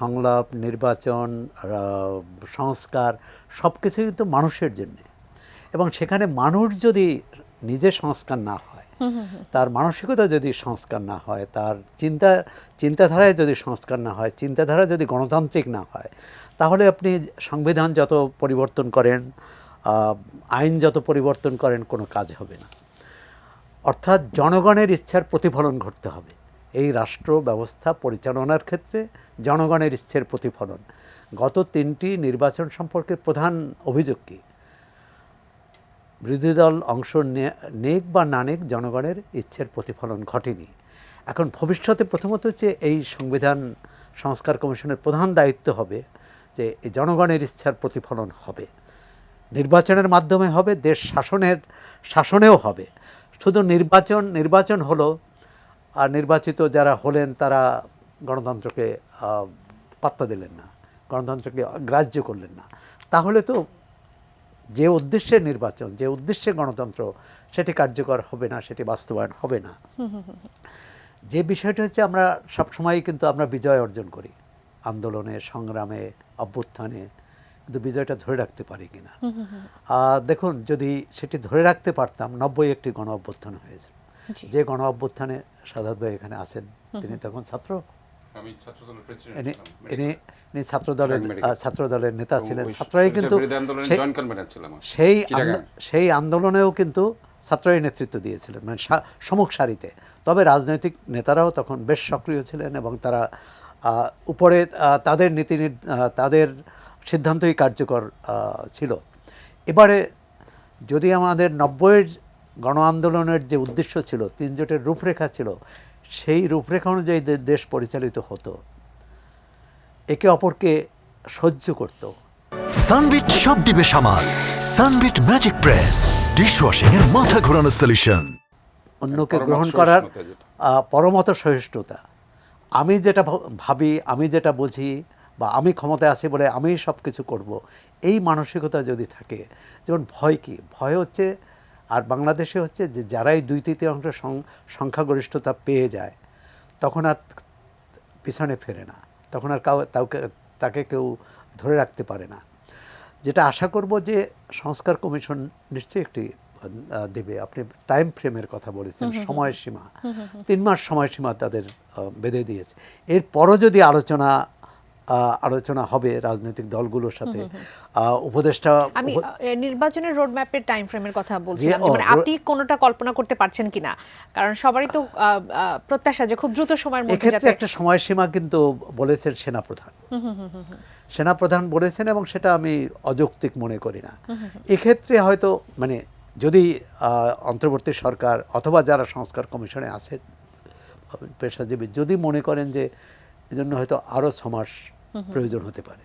সংলাপ, নির্বাচন, সংস্কার সব কিছুই তো মানুষের জন্যে। এবং সেখানে মানুষ যদি নিজে সংস্কার না হয়, তার মানসিকতা যদি সংস্কার না হয়, তার চিন্তাধারায় যদি সংস্কার না হয়, চিন্তাধারা যদি গণতান্ত্রিক না হয়, তাহলে আপনি সংবিধান যত পরিবর্তন করেন, আইন যত পরিবর্তন করেন, কোনো কাজ হবে না। অর্থাৎ জনগণের ইচ্ছার প্রতিফলন ঘটতে হবে এই রাষ্ট্র ব্যবস্থা পরিচালনার ক্ষেত্রে। জনগণের ইচ্ছের প্রতিফলন। গত 3টি নির্বাচন সম্পর্কে প্রধান অভিযোগ কি? বিরোধী দল অংশ নেক বা না নেক, জনগণের ইচ্ছের প্রতিফলন ঘটেনি। এখন ভবিষ্যতে প্রথমত হচ্ছে এই সংবিধান সংস্কার কমিশনের প্রধান দায়িত্ব হবে যে জনগণের ইচ্ছার প্রতিফলন হবে, নির্বাচনের মাধ্যমে হবে, দেশ শাসনেও হবে। শুধু নির্বাচন হলো, আর নির্বাচিত যারা হলেন তারা গণতন্ত্রকে পাত্তা দিলেন না, গণতন্ত্রকে গ্রাহ্য করলেন না, তাহলে তো যে উদ্দেশ্যে নির্বাচন, যে উদ্দেশ্যে গণতন্ত্র, সেটি কার্যকর হবে না, সেটি বাস্তবায়ন হবে না। যে বিষয়টা হচ্ছে, আমরা সবসময়ই কিন্তু আমরা বিজয় অর্জন করি আন্দোলনে, সংগ্রামে, অভ্যুত্থানে, কিন্তু বিজয়টা ধরে রাখতে পারি কিনা। দেখুন, যদি সেটি ধরে রাখতে পারতাম, 90 একটি গণ অভ্যুত্থান হয়েছে। যে গণ অভ্যুত্থানে সাদাত ভাই এখানে আছেন, তিনি তখন ছাত্র, ইনি ছাত্র দলের নেতা ছিলেন। ছাত্রই কিন্তু সেই আন্দোলনেও কিন্তু ছাত্রই নেতৃত্ব দিয়েছিলেন, মানে সম্মুখ সারিতে। তবে রাজনৈতিক নেতারাও তখন বেশ সক্রিয় ছিলেন এবং তারা উপরে তাদের তাদের সিদ্ধান্তই কার্যকর ছিল। এবারে যদি আমাদের 90-এর গণ আন্দোলনের যে উদ্দেশ্য ছিল, 3 জোটের রূপরেখা ছিল, সেই রূপরেখা অনুযায়ী দেশ পরিচালিত হতো, একে অপরকে সহ্য করত। সানবিট সব দিবে সামাল। সানবিট ম্যাজিক প্রেস, ডিশওয়াশিং এর মাথা ঘোরানো সলিউশন। অন্যকে গ্রহণ করার পরমত সহিষ্ণুতা। আমি যেটা ভাবি, আমি যেটা বুঝি, বা আমি ক্ষমতায় আছি বলে আমি সব কিছু করব, এই মানসিকতা যদি থাকে। যেমন ভয় কি? ভয় হচ্ছে, আর বাংলাদেশে হচ্ছে যে যারাই 2/3 সংখ্যাগরিষ্ঠতা পেয়ে যায়, তখন আর পিছনে ফেরে না, তখন আর তাকে কেউ ধরে রাখতে পারে না। যেটা আশা করব যে সংস্কার কমিশন নিশ্চয়ই একটি দেবে। আপনি টাইম ফ্রেমের কথা বলেছেন, সময়সীমা, 3 মাস সময়সীমা তাদের বেঁধে দিয়েছে। এরপরও যদি আলোচনা হবে রাজনৈতিক দলগুলোর সাথে, উপদেষ্টা, আমি নির্বাচনের রোডম্যাপের টাইম ফ্রেমের কথা বলছিলাম, মানে আপনি কোনটা কল্পনা করতে পারছেন কিনা? কারণ সবারই তো প্রত্যাশা যে খুব দ্রুত সময়ের মধ্যে যাতে একটা সময়সীমা কিন্তু বলেছেন সেনাপ্রধান বলেছেন, এবং সেটা আমি অযৌক্তিক মনে করি না। এক্ষেত্রে হয়তো মানে যদি অন্তর্বর্তী সরকার অথবা যারা সংস্কার কমিশনে আছেন পেশাজীবী যদি মনে করেন যে এজন্য হয়তো আরও 6 মাস প্রয়োজন হতে পারে,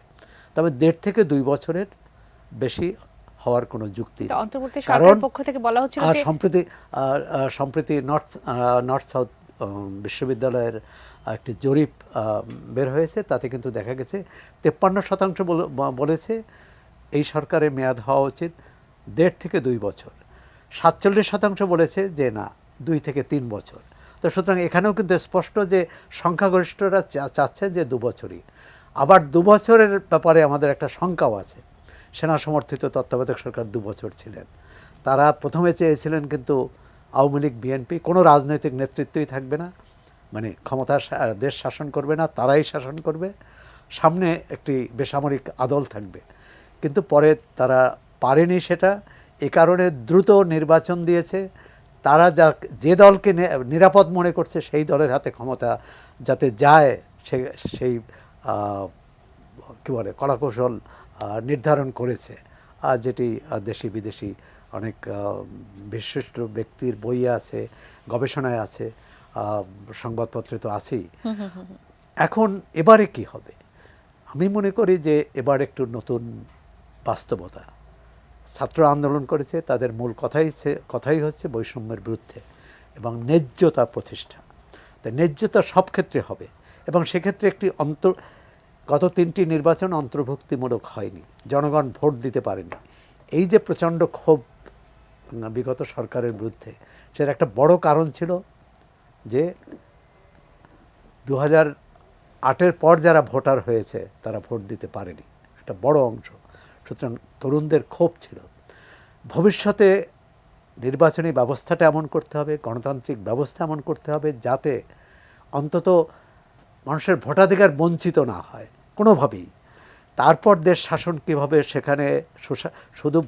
তবে 1.5 থেকে 2 বছরের বেশি হওয়ার কোনো যুক্তি নেই। অন্তর্বর্তী সরকারের পক্ষ থেকে বলা হচ্ছিল যে সম্প্রতি নর্থ সাউথ বিশ্ববিদ্যালয়ের একটি জরিপ বের হয়েছে, তাতে কিন্তু দেখা গেছে 53% বলেছে এই সরকারের মেয়াদ হওয়া উচিত 1.5 থেকে 2 বছর। 47% বলেছে যে না, 2 থেকে 3 বছর। তো সুতরাং এখানেও কিন্তু স্পষ্ট যে সংখ্যাগরিষ্ঠরা চাচ্ছে যে 2 বছরই। আবার 2 বছরের ব্যাপারে আমাদের একটা শঙ্কাও আছে। সেনা সমর্থিত তত্ত্বাবধায়ক সরকার 2 বছর ছিলেন, তারা প্রথমে চেয়েছিলেন কিন্তু আওয়ামী লীগ, বিএনপি, কোনো রাজনৈতিক নেতৃত্বই থাকবে না, মানে দেশ শাসন করবে না, তারাই শাসন করবে, সামনে একটি বেসামরিক আদল থাকবে। কিন্তু পরে তারা পারেনি সেটা, এ কারণে দ্রুত নির্বাচন দিয়েছে। তারা যে দলকে নিরাপদ মনে করছে সেই দলের হাতে ক্ষমতা যাতে যায়, সেই কী বলে কলাকৌশল নির্ধারণ করেছে, যেটি দেশি বিদেশি অনেক বিশিষ্ট ব্যক্তির বই আছে, গবেষণায় আছে, সংবাদপত্রে তো আছেই। এখন এবারে কি হবে? আমি মনে করি যে এবার একটু নতুন বাস্তবতা। ছাত্র আন্দোলন করেছে, তাদের মূল কথাই হচ্ছে বৈষম্যের বিরুদ্ধে এবং ন্যায্যতা প্রতিষ্ঠা। তাই ন্যায্যতা সব ক্ষেত্রে হবে, এবং সেক্ষেত্রে একটি গত 3টি নির্বাচন অন্তর্ভুক্তিমূলক হয়নি, জনগণ ভোট দিতে পারেনি। এই যে প্রচণ্ড ক্ষোভ বিগত সরকারের বিরুদ্ধে, সেটা একটা বড় কারণ ছিল যে 8-এর পর যারা ভোটার হয়েছে তারা ভোট দিতে পারেনি, একটা বড় অংশ। সুতরাং তরুণদের ক্ষোভ ছিল। ভবিষ্যতে নির্বাচনী ব্যবস্থাটা এমন করতে হবে, গণতান্ত্রিক ব্যবস্থা এমন করতে হবে যাতে অন্তত মানুষের ভোটাধিকার বঞ্চিত না হয় কোনোভাবেই। তারপর দেশ শাসন কীভাবে, সেখানে শুধু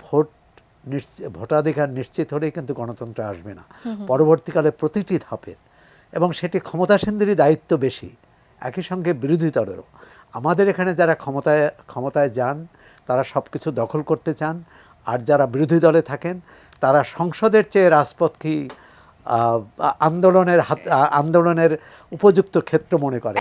ভোটাধিকার নিশ্চিত হলেই কিন্তু গণতন্ত্র আসবে না। পরবর্তীকালে প্রতিটি ধাপের, এবং সেটি ক্ষমতাসীনদেরই দায়িত্ব বেশি, একই সঙ্গে বিরোধী দলেরও। আমাদের এখানে যারা ক্ষমতায় যান তারা সব কিছু দখল করতে চান, আর যারা বিরোধী দলে থাকেন তারা সংসদের চেয়ে রাজপথ কি আন্দোলনের উপযুক্ত ক্ষেত্র মনে করে।